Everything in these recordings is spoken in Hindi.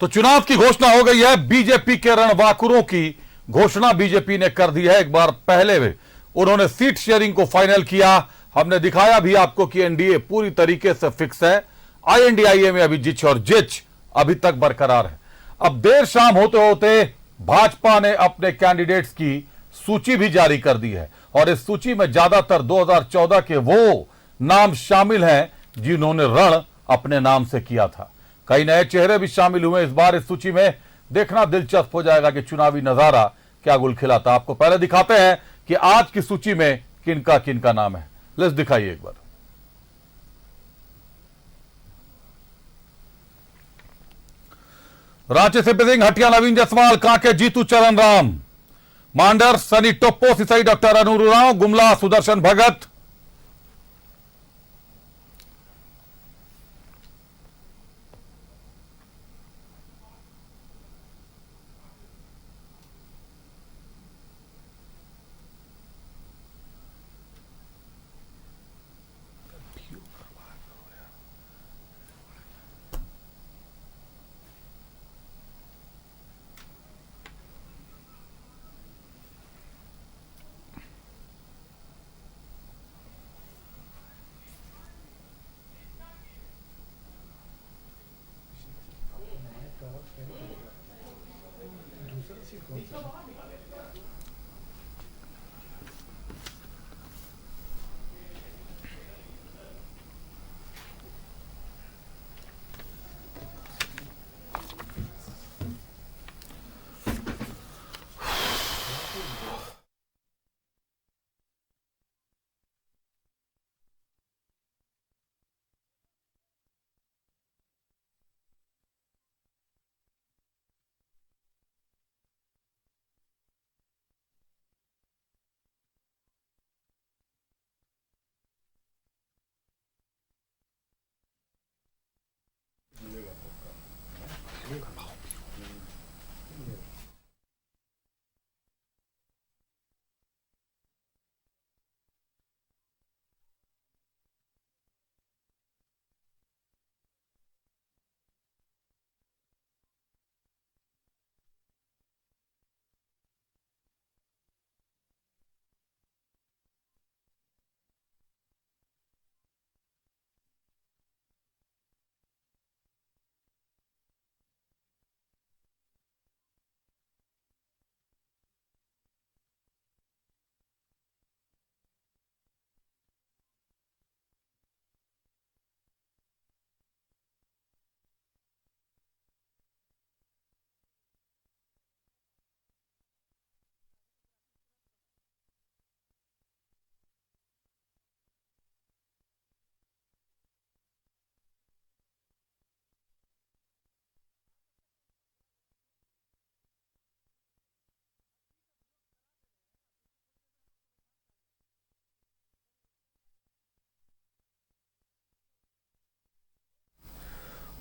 तो चुनाव की घोषणा हो गई है। बीजेपी के रणबांकुरों की घोषणा बीजेपी ने कर दी है। एक बार पहले उन्होंने सीट शेयरिंग को फाइनल किया। हमने दिखाया भी आपको कि एनडीए पूरी तरीके से फिक्स है। आईएनडीआईए में अभी जिच और जिच अभी तक बरकरार है। अब देर शाम होते होते भाजपा ने अपने कैंडिडेट्स की सूची भी जारी कर दी है और इस सूची में ज्यादातर 2014 के वो नाम शामिल हैं जिन्होंने रण अपने नाम से किया था। कई नए चेहरे भी शामिल हुए इस बार इस सूची में। देखना दिलचस्प हो जाएगा कि चुनावी नजारा क्या गुल खिलाता। आपको पहले दिखाते हैं कि आज की सूची में किनका किनका नाम है। लिस्ट दिखाइए एक बार। रांची से सिंह, हटिया नवीन जायसवाल, कांके जीतू चरण राम, मांडर सनी टोप्पो, सिसई डॉक्टर अनूर उरांव, गुमला सुदर्शन भगत,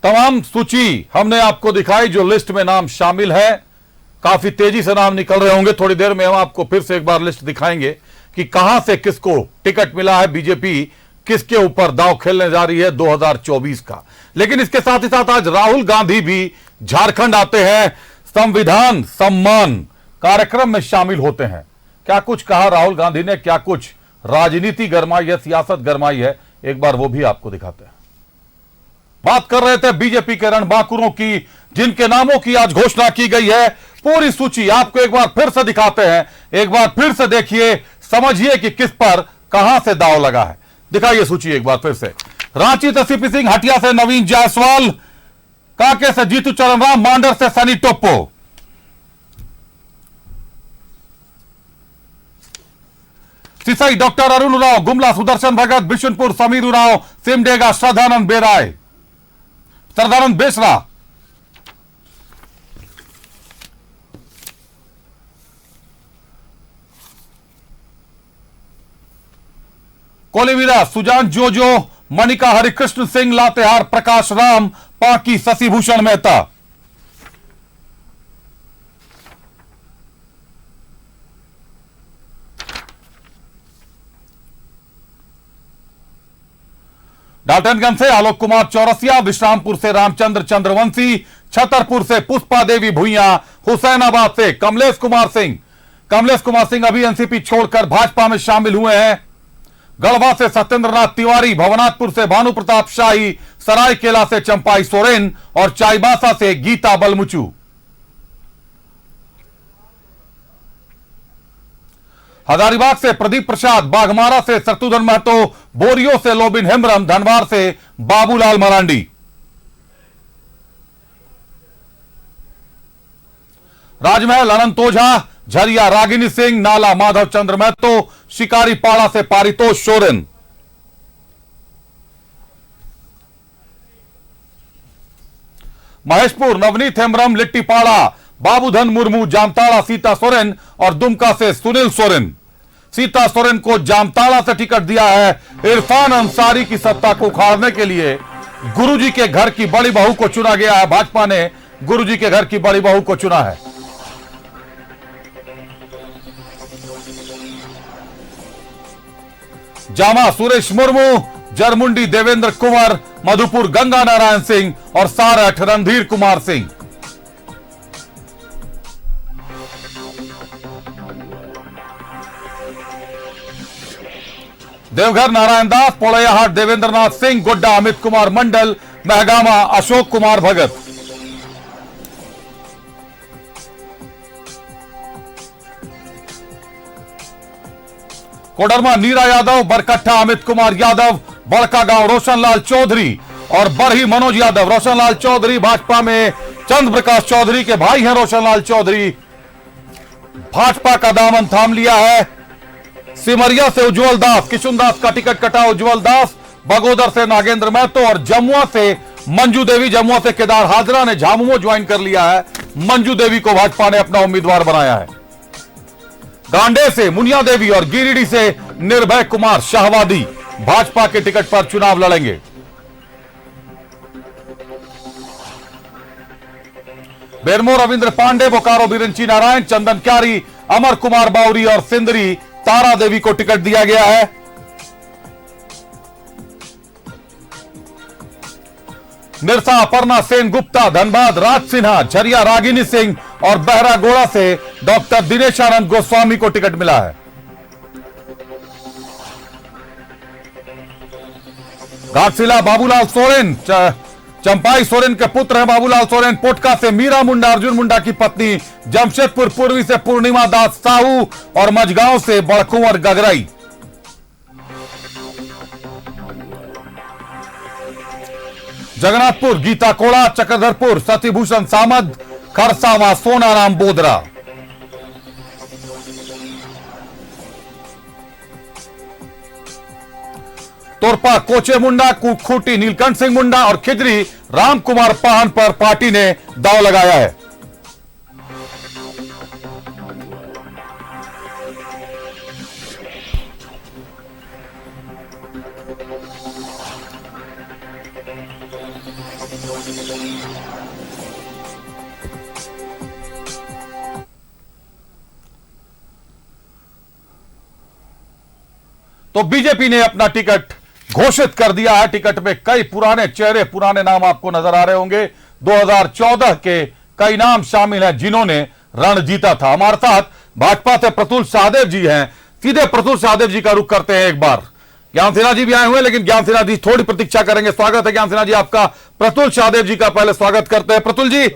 तमाम सूची हमने आपको दिखाई जो लिस्ट में नाम शामिल है। काफी तेजी से नाम निकल रहे होंगे। थोड़ी देर में हम आपको फिर से एक बार लिस्ट दिखाएंगे कि कहां से किसको टिकट मिला है। बीजेपी किसके ऊपर दांव खेलने जा रही है 2024 का। लेकिन इसके साथ ही साथ आज राहुल गांधी भी झारखंड आते हैं। संविधान सम्मान कार्यक्रम में शामिल होते हैं। क्या कुछ कहा राहुल गांधी ने, क्या कुछ राजनीति गरमाई है, सियासत गरमाई है, एक बार वो भी आपको दिखाते हैं। बात कर रहे थे बीजेपी के रणबांकुरों की जिनके नामों की आज घोषणा की गई है। पूरी सूची आपको एक बार फिर से दिखाते हैं। एक बार फिर से देखिए, समझिए कि किस पर कहां से दांव लगा है। दिखाइए सूची एक बार फिर से। रांची से सीपी सिंह, हटिया से नवीन जायसवाल, कांके से जीतू चरण राम, मांडर से सनी टोप्पो, सिसई डॉक्टर अरुण उरांव, गुमला सुदर्शन भगत, बिशुनपुर समीर उरांव, सिमडेगा श्रद्धानंद बेसरा, कोलीविरा सुजान जोजो, मनिका हरिकृष्ण सिंह, लातेहार प्रकाश राम, पाकी शशिभूषण मेहता, डाल्टनगंज से आलोक कुमार चौरसिया, विश्रामपुर से रामचंद्र चंद्रवंशी, छतरपुर से पुष्पा देवी भुइयां, हुसैनाबाद से कमलेश कुमार सिंह। कमलेश कुमार सिंह अभी एनसीपी छोड़कर भाजपा में शामिल हुए हैं। गढ़वा से सत्येंद्रनाथ तिवारी, भवनाथपुर से भानु प्रताप शाही, सरायकेला से चंपाई सोरेन और चाईबासा से गीता बलमुचू। हजारीबाग से प्रदीप प्रसाद, बाघमारा से शत्रुघ्न महतो, बोरियो से लोबिन हेम्ब्रम, धनबाद से बाबूलाल मरांडी। राजमहल अनंत ओझा, झरिया रागिनी सिंह, नाला माधव चंद्र महतो, शिकारी पाड़ा से पारितोष सोरेन। महेशपुर नवनीत हेम्ब्रम, लिट्टीपाड़ा बाबूधन मुर्मू, जामताड़ा सीता सोरेन और दुमका से सुनील सोरेन। सीता सोरेन को जामताड़ा से टिकट दिया है। इरफान अंसारी की सत्ता को उखाड़ने के लिए गुरुजी के घर की बड़ी बहू को चुना गया है। भाजपा ने गुरुजी के घर की बड़ी बहू को चुना है। जामा सुरेश मुर्मू, जरमुंडी देवेंद्र कुंवर, मधुपुर गंगा नारायण सिंह और सारठ रणधीर कुमार सिंह। देवघर नारायण दास, पोड़ैयाहाट देवेंद्रनाथ सिंह, गोड्डा अमित कुमार मंडल, महगामा अशोक कुमार भगत। कोडरमा नीरा यादव, बरकट्ठा अमित कुमार यादव, बड़का गांव रोशनलाल चौधरी और बरही मनोज यादव। रोशनलाल चौधरी भाजपा में चंद्र प्रकाश चौधरी के भाई हैं। रोशनलाल चौधरी भाजपा का दामन थाम लिया है। सिमरिया से उज्जवल दास, किशुनदास का टिकट कटा उज्जवल दास, बगोदर से नागेंद्र महतो और जमुआ से मंजू देवी। जमुआ से केदार हाजरा ने झामुमो ज्वाइन कर लिया है। मंजू देवी को भाजपा ने अपना उम्मीदवार बनाया है। गांडे से मुनिया देवी और गिरिडीह से निर्भय कुमार शाहवादी भाजपा के टिकट पर चुनाव लड़ेंगे। बेरमो रविंद्र पांडे, बोकारो बिरंची नारायण, चंदन क्यारी, अमर कुमार बावरी और सिंदरी तारा देवी को टिकट दिया गया है। मिर्सा अपर्णा सेन गुप्ता, धनबाद राज सिन्हा, झरिया रागिनी सिंह और बहरा गोड़ा से डॉक्टर दिनेशानंद गोस्वामी को टिकट मिला है। घाटशिला बाबूलाल सोरेन, चंपाई सोरेन के पुत्र हैं बाबूलाल सोरेन। पोटका से मीरा मुंडा, अर्जुन मुंडा की पत्नी। जमशेदपुर पूर्वी से पूर्णिमा दास साहू और मझगांव से बड़कुंवर गगराई। जगन्नाथपुर गीता कोड़ा, चक्रधरपुर सतीभूषण सामंत, खरसावा सोनाराम बोदरा। तोरपा कोचे मुंडा, खूंटी नीलकंठ सिंह मुंडा और खिजरी राम कुमार पाहन पर पार्टी ने दांव लगाया है। तो बीजेपी ने अपना टिकट घोषित कर दिया है। टिकट में कई पुराने चेहरे, पुराने नाम आपको नजर आ रहे होंगे। 2014 के कई नाम शामिल हैं जिन्होंने रण जीता था। हमारे साथ भाजपा से प्रतुल शाहदेव जी हैं। सीधे प्रतुल शाहदेव जी का रुख करते हैं। एक बार ज्ञान सिन्हा जी भी आए हुए हैं, लेकिन ज्ञान सिन्हा जी थोड़ी प्रतीक्षा करेंगे। स्वागत है ज्ञान सिन्हा जी आपका। प्रतुल शाहदेव जी का पहले स्वागत करते हैं। प्रतुल जी,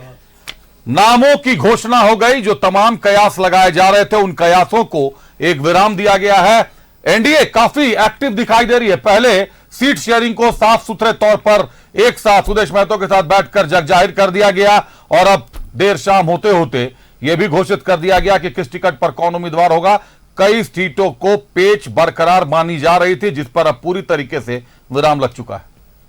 नामों की घोषणा हो गई। जो तमाम कयास लगाए जा रहे थे उन कयासों को एक विराम दिया गया है। एनडीए काफी एक्टिव दिखाई दे रही है। पहले सीट शेयरिंग को साफ सुथरे तौर पर एक साथ सुदेश महतो के साथ बैठकर जग जाहिर कर दिया गया और अब देर शाम होते होते यह भी घोषित कर दिया गया कि किस टिकट पर कौन उम्मीदवार होगा। कई सीटों को पेच बरकरार मानी जा रही थी, जिस पर अब पूरी तरीके से विराम लग चुका है।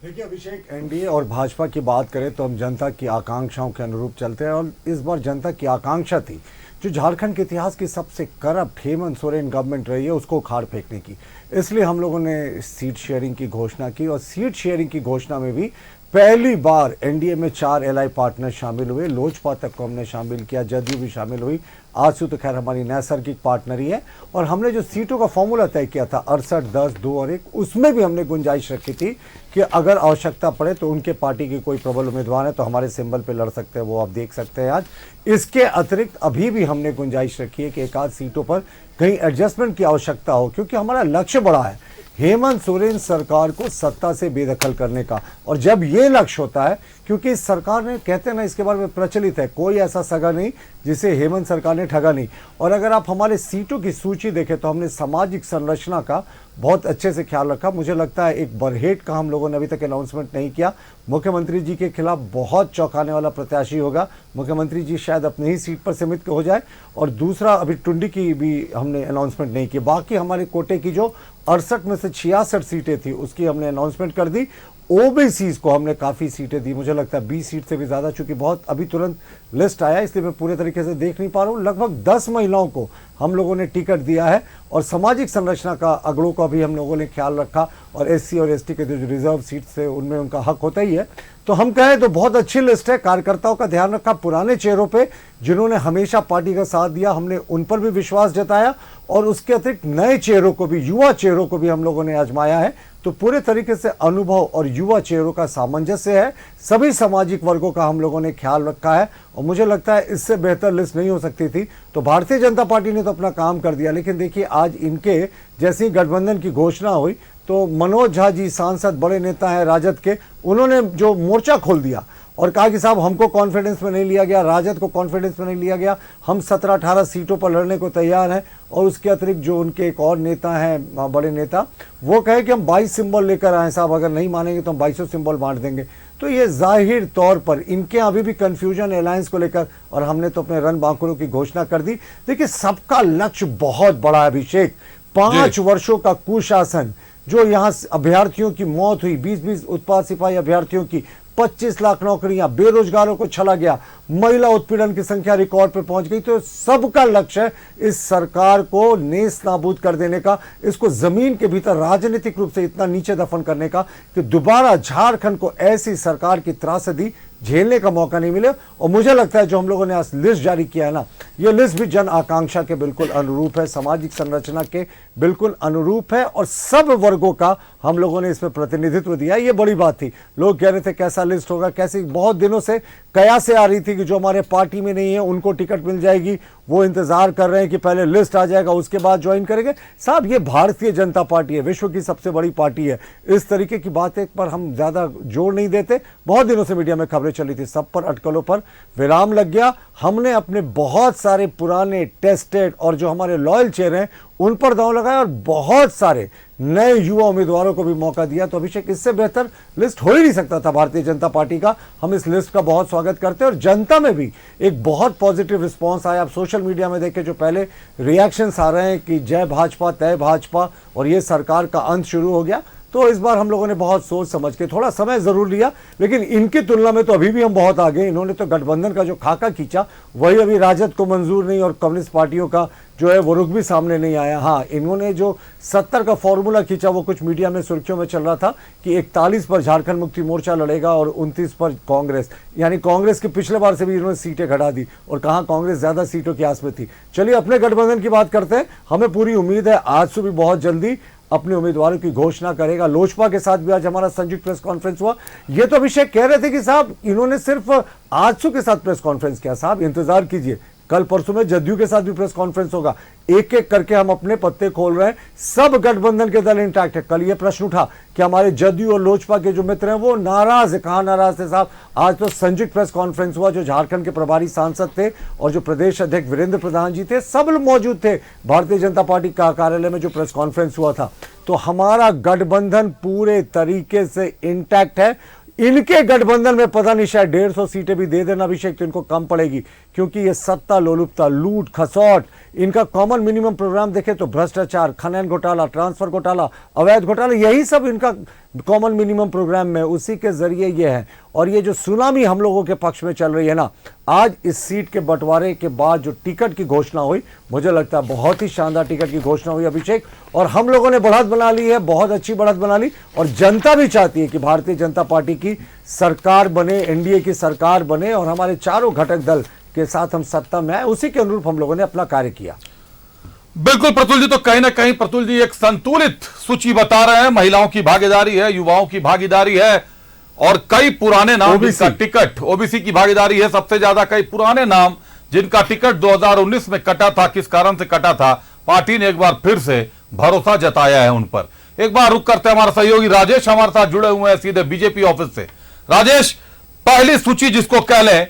देखिए अभिषेक, एनडीए और भाजपा की बात करें तो हम जनता की आकांक्षाओं के अनुरूप चलते हैं और इस बार जनता की आकांक्षा थी जो झारखंड के इतिहास की सबसे करप्ट हेमंत सोरेन गवर्नमेंट रही है उसको उखाड़ फेंकने की। इसलिए हम लोगों ने सीट शेयरिंग की घोषणा की और सीट शेयरिंग की घोषणा में भी पहली बार एनडीए में 4 एलआई पार्टनर शामिल हुए, लोजपा तक को हमने शामिल किया, जदयू भी शामिल हुई, आजसू तो खैर हमारी नैसर्गिक पार्टनर ही है। और हमने जो सीटों का फॉर्मूला तय किया था 68, 10, 2 और 1, उसमें भी हमने गुंजाइश रखी थी कि अगर आवश्यकता पड़े तो उनके पार्टी के कोई प्रबल उम्मीदवार है तो हमारे सिंबल पे लड़ सकते हैं, वो आप देख सकते हैं आज। इसके अतिरिक्त अभी भी हमने गुंजाइश रखी है कि एक आध सीटों पर कहीं एडजस्टमेंट की आवश्यकता हो, क्योंकि हमारा लक्ष्य बड़ा है, हेमंत सोरेन सरकार को सत्ता से बेदखल करने का। और जब ये लक्ष्य होता है, क्योंकि सरकार ने, कहते हैं ना, इसके बारे में प्रचलित है, कोई ऐसा सगा नहीं जिसे हेमंत सरकार ने ठगा नहीं। और अगर आप हमारे सीटों की सूची देखें तो हमने सामाजिक संरचना का बहुत अच्छे से ख्याल रखा। मुझे लगता है एक बरहेट का हम लोगों ने अभी तक अनाउंसमेंट नहीं किया। मुख्यमंत्री जी के खिलाफ बहुत चौंकाने वाला प्रत्याशी होगा, मुख्यमंत्री जी शायद अपनी ही सीट पर सीमित हो जाए। और दूसरा, अभी टुंडी की भी हमने अनाउंसमेंट नहीं की। बाकी हमारे कोटे की जो 68 में से 66 सीटें थी उसकी हमने अनाउंसमेंट कर दी। ओबीसीज को हमने काफ़ी सीटें दी, मुझे लगता है 20 सीट से भी ज़्यादा, चूंकि बहुत अभी तुरंत लिस्ट आया इसलिए मैं पूरे तरीके से देख नहीं पा रहा हूँ। लगभग 10 महिलाओं को हम लोगों ने टिकट दिया है। और सामाजिक संरचना का अगड़ों का भी हम लोगों ने ख्याल रखा। और एससी और एसटी के जो रिजर्व सीट से उनमें उनका हक होता ही है। तो हम कहें तो बहुत अच्छी लिस्ट है। कार्यकर्ताओं का ध्यान रखा, पुराने चेहरों पे जिन्होंने हमेशा पार्टी का साथ दिया, हमने उन पर भी विश्वास जताया। और उसके अतिरिक्त नए चेहरों को भी, युवा चेहरों को भी हम लोगों ने आजमाया है। तो पूरे तरीके से अनुभव और युवा चेहरों का सामंजस्य है। सभी सामाजिक वर्गों का हम लोगों ने ख्याल रखा है। और मुझे लगता है इससे बेहतर लिस्ट नहीं हो सकती थी। तो भारतीय जनता पार्टी ने तो अपना काम कर दिया, लेकिन देखिए आज इनके जैसे ही गठबंधन की घोषणा हुई तो मनोज झा जी, सांसद, बड़े नेता हैं राजद के, उन्होंने जो मोर्चा खोल दिया और कहा कि साहब हमको कॉन्फिडेंस में नहीं लिया गया, राजद को कॉन्फिडेंस में नहीं लिया गया, हम 17-18 सीटों पर लड़ने को तैयार हैं। और उसके अतिरिक्त जो उनके एक और नेता हैं, बड़े नेता, वो कहे कि हम 22 सिंबल लेकर आए साहब, अगर नहीं मानेंगे तो हम 2200 सिंबल बांट देंगे। तो ये जाहिर तौर पर इनके अभी भी कन्फ्यूजन अलायंस को लेकर, और हमने तो अपने रन बांकुरों की घोषणा कर दी। देखिए सबका लक्ष्य बहुत बड़ा है अभिषेक, 5 वर्षों का कुशासन, जो यहाँ अभ्यर्थियों की मौत हुई, 20-20 उत्पाद सिपाही अभ्यर्थियों की, 25 लाख नौकरियां, बेरोजगारों को छला गया, महिला उत्पीड़न की संख्या रिकॉर्ड पर पहुंच गई। तो सबका लक्ष्य है इस सरकार को नेस्त नाबूद कर देने का, इसको जमीन के भीतर राजनीतिक रूप से इतना नीचे दफन करने का कि दोबारा झारखंड को ऐसी सरकार की त्रासदी झेलने का मौका नहीं मिले। और मुझे लगता है जो हम लोगों ने आज लिस्ट जारी किया है ना, ये लिस्ट भी जन आकांक्षा के बिल्कुल अनुरूप है, सामाजिक संरचना के बिल्कुल अनुरूप है। और सब वर्गों का हम लोगों ने इसमें प्रतिनिधित्व दिया। ये बड़ी बात थी। लोग कह रहे थे कैसा लिस्ट होगा, कैसे, बहुत दिनों से कयासें आ रही थी कि जो हमारे पार्टी में नहीं है उनको टिकट मिल जाएगी, वो इंतजार कर रहे हैं कि पहले लिस्ट आ जाएगा उसके बाद ज्वाइन करेंगे। साहब ये भारतीय जनता पार्टी है, विश्व की सबसे बड़ी पार्टी है। इस तरीके की बातें पर हम ज्यादा जोर नहीं देते। बहुत दिनों से मीडिया में खबरें चली थी, सब पर अटकलों पर विराम लग गया। हमने अपने बहुत सारे पुराने टेस्टेड और जो हमारे लॉयल चेहरे हैं उन पर दांव लगाया और बहुत सारे नए युवा उम्मीदवारों को भी मौका दिया। तो अभिषेक इससे बेहतर लिस्ट हो ही नहीं सकता था भारतीय जनता पार्टी का। हम इस लिस्ट का बहुत स्वागत करते हैं और जनता में भी एक बहुत पॉजिटिव रिस्पांस आया। आप सोशल मीडिया में देखें जो पहले रिएक्शंस आ रहे हैं कि जय भाजपा तय भाजपा और ये सरकार का अंत शुरू हो गया। तो इस बार हम लोगों ने बहुत सोच समझ के, थोड़ा समय जरूर लिया, लेकिन इनकी तुलना में तो अभी भी हम बहुत आगे। इन्होंने तो गठबंधन का जो खाका खींचा वही अभी राजद को मंजूर नहीं और कम्युनिस्ट पार्टियों का जो है वो रुख भी सामने नहीं आया। हाँ, इन्होंने जो 70 का फॉर्मूला खींचा वो कुछ मीडिया में सुर्खियों में चल रहा था कि 41 पर झारखंड मुक्ति मोर्चा लड़ेगा और 29 पर कांग्रेस, यानी कांग्रेस के पिछले बार से भी इन्होंने सीटें घटा दी और कहा कांग्रेस ज्यादा सीटों की आस में थी। चलिए अपने गठबंधन की बात करते हैं। हमें पूरी उम्मीद है आज से भी बहुत जल्दी अपने उम्मीदवारों की घोषणा करेगा। लोजपा के साथ भी आज हमारा संयुक्त प्रेस कॉन्फ्रेंस हुआ। ये तो अभिषेक कह रहे थे कि साहब इन्होंने सिर्फ आजसू के साथ प्रेस कॉन्फ्रेंस किया। साहब इंतजार कीजिए, कल परसों में जदयू के साथ भी प्रेस कॉन्फ्रेंस होगा। एक एक करके हम अपने पत्ते खोल रहे हैं। सब गठबंधन के दल इंटैक्ट है। कल ये प्रश्न उठा कि हमारे जदयू और लोजपा के जो मित्र हैं वो नाराज है। कहां नाराज थे साहब? आज तो संयुक्त प्रेस कॉन्फ्रेंस हुआ। जो झारखंड के प्रभारी सांसद थे और जो प्रदेश अध्यक्ष वीरेंद्र प्रधान जी थे, सब लोग मौजूद थे भारतीय जनता पार्टी का कार्यालय में जो प्रेस कॉन्फ्रेंस हुआ था। तो हमारा गठबंधन पूरे तरीके से इंटैक्ट है। इनके गठबंधन में पता नहीं शायद 150 सीटें भी दे देना अभिषेक तो इनको कम पड़ेगी, क्योंकि ये सत्ता लोलुपता, लूट खसौट, इनका कॉमन मिनिमम प्रोग्राम देखे तो भ्रष्टाचार, खनन घोटाला, ट्रांसफर घोटाला, अवैध घोटाला, यही सब इनका कॉमन मिनिमम प्रोग्राम में, उसी के जरिए ये है। और ये जो सुनामी हम लोगों के पक्ष में चल रही है ना, आज इस सीट के बंटवारे के बाद जो टिकट की घोषणा हुई, मुझे लगता है बहुत ही शानदार टिकट की घोषणा हुई अभिषेक, और हम लोगों ने बढ़त बना ली है, बहुत अच्छी बढ़त बना ली। और जनता भी चाहती है कि भारतीय जनता पार्टी की सरकार बने, एनडीए की सरकार बने और हमारे चारों घटक दल के साथ हम सत्ता में आए। उसी के अनुरूप हम लोगों ने अपना कार्य किया। बिल्कुल प्रतुल जी, तो कहीं ना कहीं प्रतुल जी एक संतुलित सूची बता रहे हैं। महिलाओं की भागीदारी है, युवाओं की भागीदारी है, और कई पुराने नाम जिनका टिकट, ओबीसी की भागीदारी है सबसे ज्यादा। कई पुराने नाम जिनका टिकट 2019 में कटा था, किस कारण से कटा था, पार्टी ने एक बार फिर से भरोसा जताया है उन पर। एक बार रुक करते हमारे सहयोगी राजेश हमारे साथ जुड़े हुए हैं सीधे बीजेपी ऑफिस से। राजेश, पहली सूची जिसको कह लें,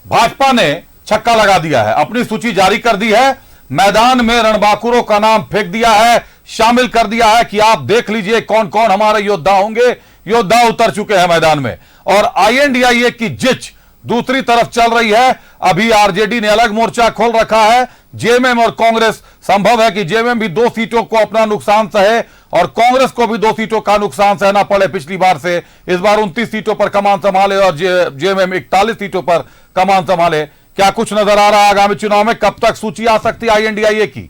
भाजपा ने छक्का लगा दिया है, अपनी सूची जारी कर दी है, मैदान में रणबांकुरों का नाम फेंक दिया है, शामिल कर दिया है कि आप देख लीजिए कौन कौन हमारे योद्धा होंगे। योद्धा उतर चुके हैं मैदान में, और आईएनडीआईए की जिच दूसरी तरफ चल रही है। अभी आरजेडी ने अलग मोर्चा खोल रखा है, जेएमएम और कांग्रेस। संभव है कि जेएमएम भी 2 सीटों को अपना नुकसान सहे और कांग्रेस को भी 2 सीटों का नुकसान सहना पड़े। पिछली बार से इस बार 29 सीटों पर कमान संभाले और जेएमएम 41 सीटों पर कमान संभाले। क्या कुछ नजर आ रहा है आगामी चुनाव में? कब तक सूची आ सकती है आईएनडीआईए की?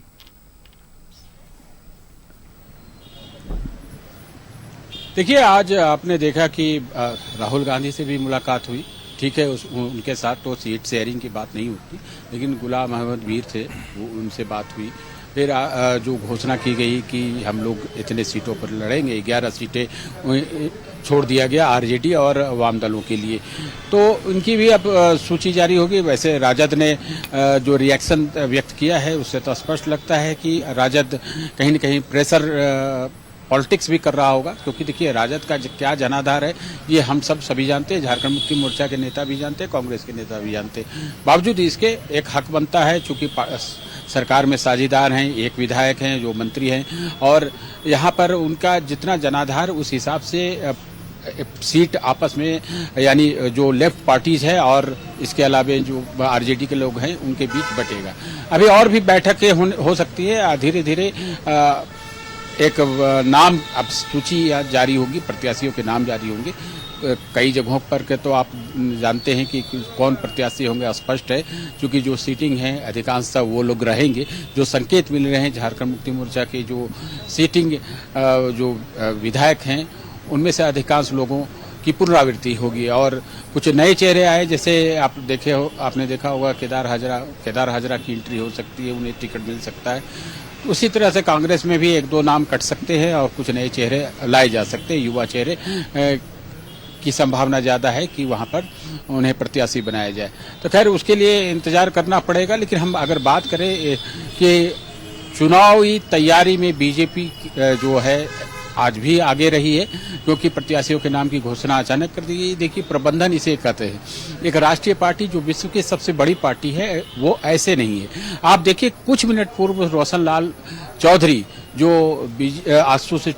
देखिए, आज आपने देखा कि राहुल गांधी से भी मुलाकात हुई, ठीक है, उनके साथ तो सीट शेयरिंग की बात नहीं होती, लेकिन गुलाम अहमद मीर थे, वो उनसे बात हुई। फिर जो घोषणा की गई कि हम लोग इतने सीटों पर लड़ेंगे, 11 सीटें छोड़ दिया गया आरजेडी और वाम दलों के लिए, तो उनकी भी अब सूची जारी होगी। वैसे राजद ने जो रिएक्शन व्यक्त किया है उससे तो स्पष्ट लगता है कि राजद कहीं न कहीं प्रेशर पॉलिटिक्स भी कर रहा होगा, क्योंकि देखिए राजद का क्या जनाधार है ये हम सभी जानते हैं, झारखंड मुक्ति मोर्चा के नेता भी जानते हैं, कांग्रेस के नेता भी जानते हैं। बावजूद इसके एक हक बनता है, चूंकि सरकार में साझेदार हैं, एक विधायक हैं जो मंत्री हैं, और यहाँ पर उनका जितना जनाधार उस हिसाब से सीट आपस में, यानी जो लेफ्ट पार्टीज है और इसके अलावा जो आरजेडी के लोग हैं उनके बीच बटेगा। अभी और भी बैठकें हो सकती है, धीरे धीरे एक नाम अब सूची जारी होगी, प्रत्याशियों के नाम जारी होंगे। कई जगहों पर के तो आप जानते हैं कि कौन प्रत्याशी होंगे स्पष्ट है, क्योंकि जो सीटिंग है अधिकांशतः वो लोग रहेंगे। जो संकेत मिल रहे हैं झारखंड मुक्ति मोर्चा के जो सीटिंग जो विधायक हैं उनमें से अधिकांश लोगों की पुनरावृत्ति होगी और कुछ नए चेहरे आए, जैसे आपने देखा होगा केदार हाजरा की एंट्री हो सकती है, उन्हें टिकट मिल सकता है। उसी तरह से कांग्रेस में भी 1-2 नाम कट सकते हैं और कुछ नए चेहरे लाए जा सकते हैं। युवा चेहरे की संभावना ज़्यादा है कि वहाँ पर उन्हें प्रत्याशी बनाया जाए। तो खैर उसके लिए इंतजार करना पड़ेगा। लेकिन हम अगर बात करें कि चुनावी तैयारी में बीजेपी जो है आज भी आगे रही है, क्योंकि प्रत्याशियों के नाम की घोषणा अचानक कर दी गई। देखिए, प्रबंधन इसे कहते हैं। एक राष्ट्रीय पार्टी जो विश्व की सबसे बड़ी पार्टी है वो ऐसे नहीं है। आप देखिए, कुछ मिनट पूर्व रोशन लाल चौधरी जो आजसू से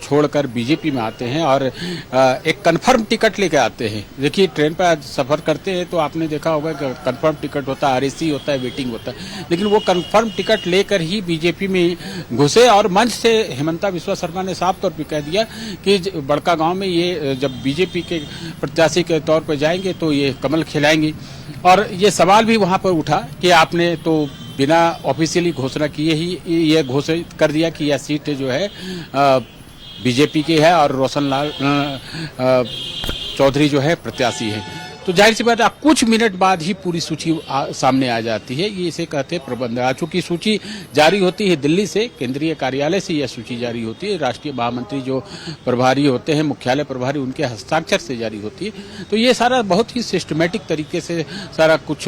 छोड़कर बीजेपी में आते हैं और एक कंफर्म टिकट लेकर आते हैं। देखिए, ट्रेन पर सफर करते हैं तो आपने देखा होगा कि कंफर्म टिकट होता है, आरएसी होता है, वेटिंग होता है, लेकिन वो कंफर्म टिकट लेकर ही बीजेपी में घुसे और मंच से हेमंता बिस्वा शर्मा ने साफ तौर पर कह दिया कि बड़का गांव में ये जब बीजेपी के प्रत्याशी के तौर पर जाएंगे तो ये कमल खिलाएंगे। और ये सवाल भी वहां पर उठा कि आपने तो बिना ऑफिशियली घोषणा किए ही ये घोषित कर दिया कि यह सीट जो है बीजेपी की है और रोशन लाल चौधरी जो है प्रत्याशी है। तो जाहिर सी बात है, कुछ मिनट बाद ही पूरी सूची सामने आ जाती है। ये इसे कहते हैं प्रबंध। चूंकि सूची जारी होती है दिल्ली से, केंद्रीय कार्यालय से यह सूची जारी होती है। राष्ट्रीय महामंत्री जो प्रभारी होते हैं, मुख्यालय प्रभारी, उनके हस्ताक्षर से जारी होती है। तो ये सारा बहुत ही सिस्टमेटिक तरीके से सारा कुछ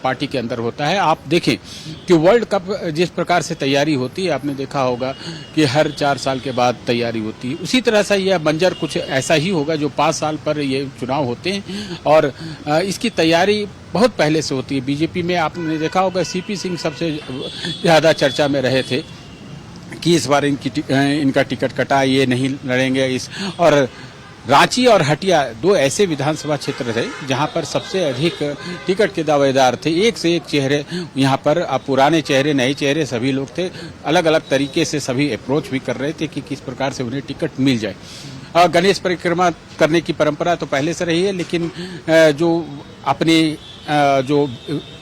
पार्टी के अंदर होता है। आप देखें कि वर्ल्ड कप जिस प्रकार से तैयारी होती है, आपने देखा होगा कि हर 4 साल के बाद तैयारी होती है। उसी तरह से यह मंजर कुछ ऐसा ही होगा जो 5 साल पर ये चुनाव होते हैं और इसकी तैयारी बहुत पहले से होती है। बीजेपी में आपने देखा होगा सीपी सिंह सबसे ज्यादा चर्चा में रहे थे कि इस बार इनका टिकट कटा, ये नहीं लड़ेंगे। और रांची और हटिया 2 ऐसे विधानसभा क्षेत्र थे जहां पर सबसे अधिक टिकट के दावेदार थे। एक से एक चेहरे यहाँ पर, पुराने चेहरे, नए चेहरे, सभी लोग थे। अलग अलग तरीके से सभी अप्रोच भी कर रहे थे कि किस प्रकार से उन्हें टिकट मिल जाए। गणेश परिक्रमा करने की परंपरा तो पहले से रही है, लेकिन जो अपने जो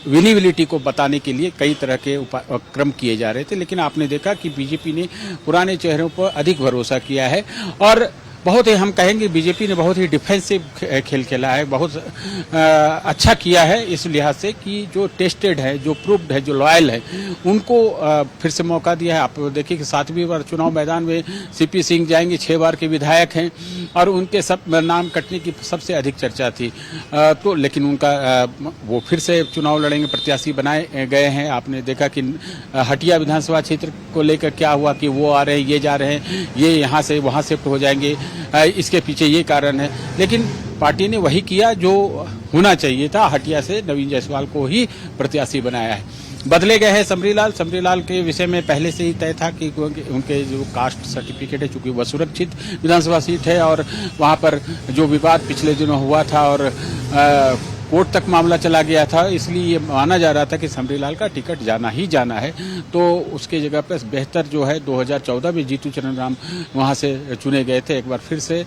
विनिबिलिटी को बताने के लिए कई तरह के क्रम किए जा रहे थे, लेकिन आपने देखा कि बीजेपी ने पुराने चेहरों पर अधिक भरोसा किया है और बहुत ही, हम कहेंगे बीजेपी ने बहुत ही डिफेंसिव खेल खेला है, बहुत अच्छा किया है इस लिहाज से कि जो टेस्टेड है, जो प्रूव्ड है, जो लॉयल है, उनको फिर से मौका दिया है। आप देखिए कि 7वीं बार चुनाव मैदान में सीपी सिंह जाएंगे, 6 बार के विधायक हैं और उनके सब नाम कटने की सबसे अधिक चर्चा थी, तो लेकिन उनका वो फिर से चुनाव लड़ेंगे, प्रत्याशी बनाए गए हैं। आपने देखा कि हटिया विधानसभा क्षेत्र को लेकर क्या हुआ कि वो आ रहे हैं, ये जा रहे हैं, ये यहाँ से वहाँ शिफ्ट हो जाएंगे, इसके पीछे ये कारण है, लेकिन पार्टी ने वही किया जो होना चाहिए था। हटिया से नवीन जायसवाल को ही प्रत्याशी बनाया है। बदले गए हैं समरीलाल के विषय में पहले से ही तय था कि उनके जो कास्ट सर्टिफिकेट है, चूंकि वह सुरक्षित विधानसभा सीट है और वहां पर जो विवाद पिछले दिनों हुआ था और कोर्ट तक मामला चला गया था, इसलिए ये माना जा रहा था कि समरीलाल का टिकट जाना ही जाना है। तो उसके जगह पर बेहतर जो है 2014 में जीतू चरण राम वहाँ से चुने गए थे, एक बार फिर से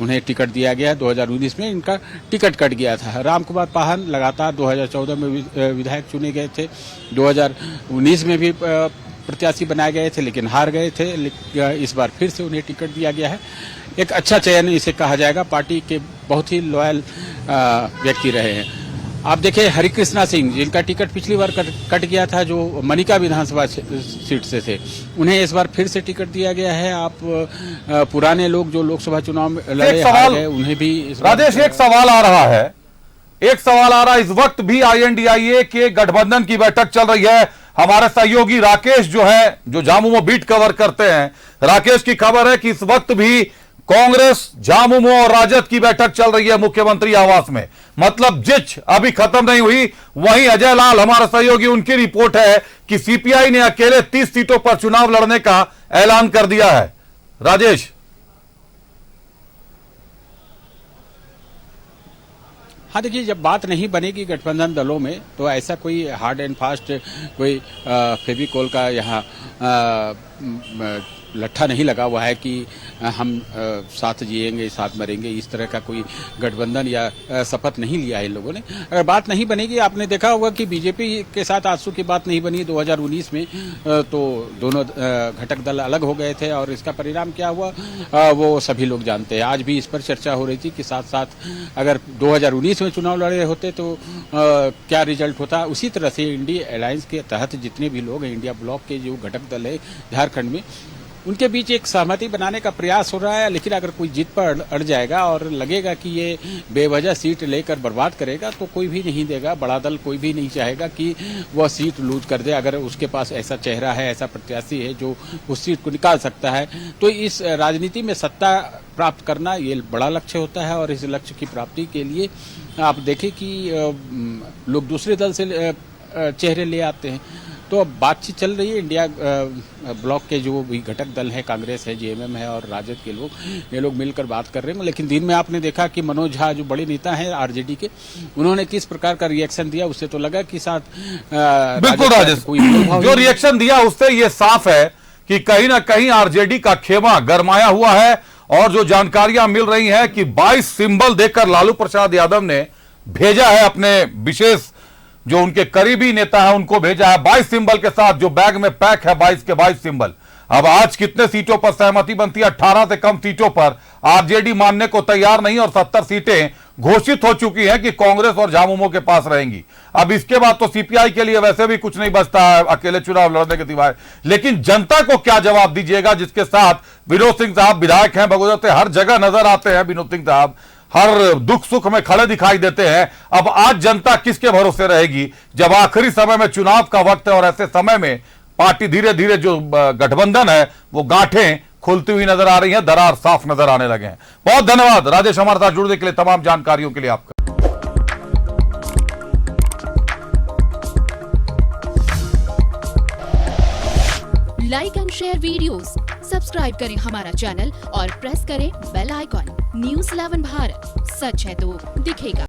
उन्हें टिकट दिया गया। 2019 में इनका टिकट कट गया था। राम कुमार पाहन लगातार 2014 में विधायक चुने गए थे, 2019 में भी प्रत्याशी बनाए गए थे लेकिन हार गए थे। इस बार फिर से उन्हें टिकट दिया गया है। एक अच्छा चयन इसे कहा जाएगा, पार्टी के बहुत ही लॉयल व्यक्ति रहे हैं। आप देखिए हरिकृष्णा सिंह, जिनका टिकट पिछली बार कट गया था, जो मनिका विधानसभा सीट से थे, उन्हें इस बार फिर से टिकट दिया गया है। आप पुराने लोग जो लोकसभा चुनाव में लड़े हार गए, उन्हें भी राजेश एक सवाल आ रहा है, इस वक्त भी INDIA के गठबंधन की बैठक चल रही है। हमारे सहयोगी राकेश जो है, जो झामुमो बीट कवर करते हैं, राकेश की खबर है कि इस वक्त भी कांग्रेस, झामुमो और राजद की बैठक चल रही है मुख्यमंत्री आवास में। मतलब जिच अभी खत्म नहीं हुई। वहीं अजय लाल हमारे सहयोगी, उनकी रिपोर्ट है कि CPI ने अकेले 30 सीटों पर चुनाव लड़ने का ऐलान कर दिया है। राजेश, हाँ देखिए, जब बात नहीं बनेगी गठबंधन दलों में तो ऐसा कोई हार्ड एंड फास्ट कोई फेविकोल का यहाँ लट्ठा नहीं लगा हुआ है कि हम साथ जिएंगे साथ मरेंगे, इस तरह का कोई गठबंधन या शपथ नहीं लिया है इन लोगों ने। अगर बात नहीं बनेगी, आपने देखा होगा कि बीजेपी के साथ आजसू की बात नहीं बनी 2019 में, तो दोनों घटक दल अलग हो गए थे और इसका परिणाम क्या हुआ वो सभी लोग जानते हैं। आज भी इस पर चर्चा हो रही थी कि साथ साथ अगर 2019 में चुनाव लड़े होते तो क्या रिजल्ट होता। उसी तरह से इंडिया अलायंस के तहत जितने भी लोग हैं, इंडिया ब्लॉक के जो घटक दल है झारखंड में, उनके बीच एक सहमति बनाने का प्रयास हो रहा है। लेकिन अगर कोई जीत पर अड़ जाएगा और लगेगा कि ये बेवजह सीट लेकर बर्बाद करेगा तो कोई भी नहीं देगा। बड़ा दल कोई भी नहीं चाहेगा कि वह सीट लूज कर दे। अगर उसके पास ऐसा चेहरा है, ऐसा प्रत्याशी है जो उस सीट को निकाल सकता है, तो इस राजनीति में सत्ता प्राप्त करना ये बड़ा लक्ष्य होता है। और इस लक्ष्य की प्राप्ति के लिए आप देखें कि लोग दूसरे दल से चेहरे ले आते हैं। तो अब बातचीत चल रही है। इंडिया ब्लॉक के जो भी घटक दल है, कांग्रेस है, JMM है और राजद के लोग, ये लोग मिलकर बात कर रहे हैं। लेकिन दिन में आपने देखा कि मनोज झा जो बड़े नेता हैं RJD के, उन्होंने किस प्रकार का रिएक्शन दिया। उससे तो लगा कि साथ बिल्कुल राजेश, जो रिएक्शन दिया उससे ये साफ है कि कहीं ना कहीं RJD का खेमा गरमाया हुआ है। और जो जानकारियां मिल रही है कि 22 सिंबल देकर लालू प्रसाद यादव ने भेजा है, अपने विशेष जो उनके करीबी नेता है उनको भेजा है 22 सिंबल के साथ, जो बैग में पैक है 22 के 22 सिंबल। अब आज कितने सीटों पर सहमति बनती है? 18 से कम सीटों पर RJD मानने को तैयार नहीं और 70 सीटें घोषित हो चुकी हैं कि कांग्रेस और झामुमो के पास रहेंगी। अब इसके बाद तो CPI के लिए वैसे भी कुछ नहीं बचता है अकेले चुनाव लड़ने के सिवाय। लेकिन जनता को क्या जवाब दीजिएगा, जिसके साथ विनोद सिंह साहब विधायक हैं बगोदर से, हर जगह नजर आते हैं विनोद सिंह साहब, हर दुख सुख में खड़े दिखाई देते हैं। अब आज जनता किसके भरोसे रहेगी जब आखिरी समय में चुनाव का वक्त है और ऐसे समय में पार्टी धीरे धीरे जो गठबंधन है वो गांठें खुलती हुई नजर आ रही हैं, दरार साफ नजर आने लगे हैं। बहुत धन्यवाद राजेश हमारे साथ जुड़ने के लिए, तमाम जानकारियों के लिए आपका। Like and share videos, subscribe करें हमारा चैनल और प्रेस करें बेल आइकॉन। News 11 भारत, सच है तो दिखेगा।